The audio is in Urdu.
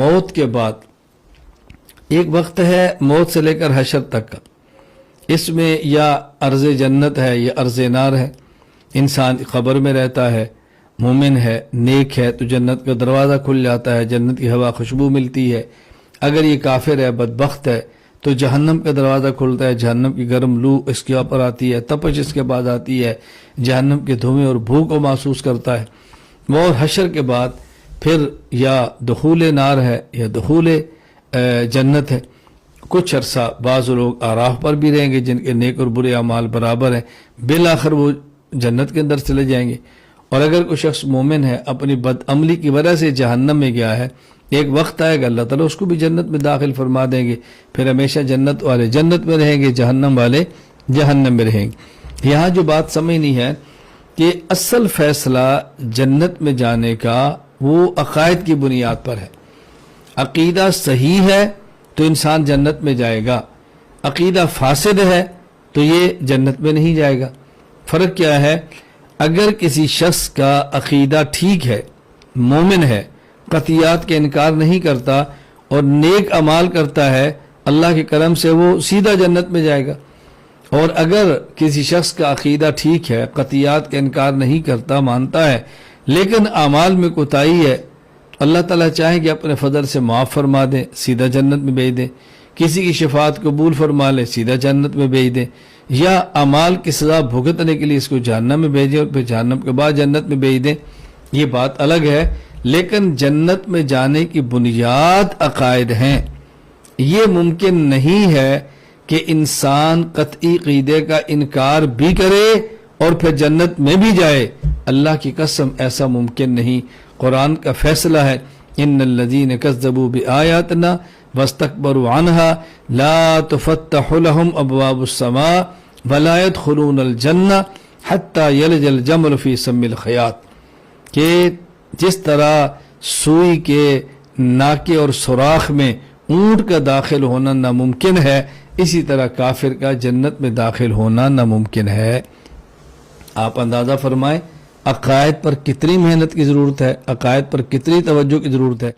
موت کے بعد ایک وقت ہے موت سے لے کر حشر تک کا، اس میں یا ارض جنت ہے یا ارض نار ہے. انسان قبر میں رہتا ہے، مومن ہے، نیک ہے تو جنت کا دروازہ کھل جاتا ہے، جنت کی ہوا خوشبو ملتی ہے. اگر یہ کافر ہے، بدبخت ہے، تو جہنم کا دروازہ کھلتا ہے، جہنم کی گرم لو اس کے اوپر آتی ہے، تپش اس کے بعد آتی ہے، جہنم کے دھویں اور بھوک کو محسوس کرتا ہے. اور حشر کے بعد پھر یا دخول نار ہے یا دخول جنت ہے. کچھ عرصہ بعض لوگ آراف پر بھی رہیں گے جن کے نیک اور برے اعمال برابر ہیں، بالآخر وہ جنت کے اندر چلے جائیں گے. اور اگر کوئی شخص مومن ہے، اپنی بد عملی کی وجہ سے جہنم میں گیا ہے، ایک وقت آئے گا اللہ تعالیٰ اس کو بھی جنت میں داخل فرما دیں گے، پھر ہمیشہ جنت والے جنت میں رہیں گے، جہنم والے جہنم میں رہیں گے. یہاں جو بات سمجھنی ہے کہ اصل فیصلہ جنت میں جانے کا وہ عقائد کی بنیاد پر ہے. عقیدہ صحیح ہے تو انسان جنت میں جائے گا، عقیدہ فاسد ہے تو یہ جنت میں نہیں جائے گا. فرق کیا ہے؟ اگر کسی شخص کا عقیدہ ٹھیک ہے، مومن ہے، قطعیات کا انکار نہیں کرتا اور نیک اعمال کرتا ہے، اللہ کے کرم سے وہ سیدھا جنت میں جائے گا. اور اگر کسی شخص کا عقیدہ ٹھیک ہے، قطعیات کا انکار نہیں کرتا، مانتا ہے، لیکن اعمال میں کوتاہی ہے، اللہ تعالیٰ چاہے کہ اپنے فضل سے معاف فرما دے، سیدھا جنت میں بھیج دے. کسی کی شفاعت قبول فرما لے، سیدھا جنت میں بھیج دے. یا اعمال کی سزا بھگتنے کے لیے اس کو جہنم میں بھیجے اور پھر جہنم کے بعد جنت میں بھیج دیں، یہ بات الگ ہے. لیکن جنت میں جانے کی بنیاد عقائد ہیں. یہ ممکن نہیں ہے کہ انسان قطعی عقیدے کا انکار بھی کرے اور پھر جنت میں بھی جائے. اللہ کی قسم ایسا ممکن نہیں. قرآن کا فیصلہ ہے ان الذین کذبوا بآیاتنا واستکبروا عنها لا تفتح لهم ابواب السماء ولا يدخلون الجنہ حتی یلج الجمل فی سم الخیاط. کہ جس طرح سوئی کے ناکے اور سوراخ میں اونٹ کا داخل ہونا ناممکن ہے، اسی طرح کافر کا جنت میں داخل ہونا ناممکن ہے. آپ اندازہ فرمائیں عقائد پر کتنی محنت کی ضرورت ہے، عقائد پر کتنی توجہ کی ضرورت ہے.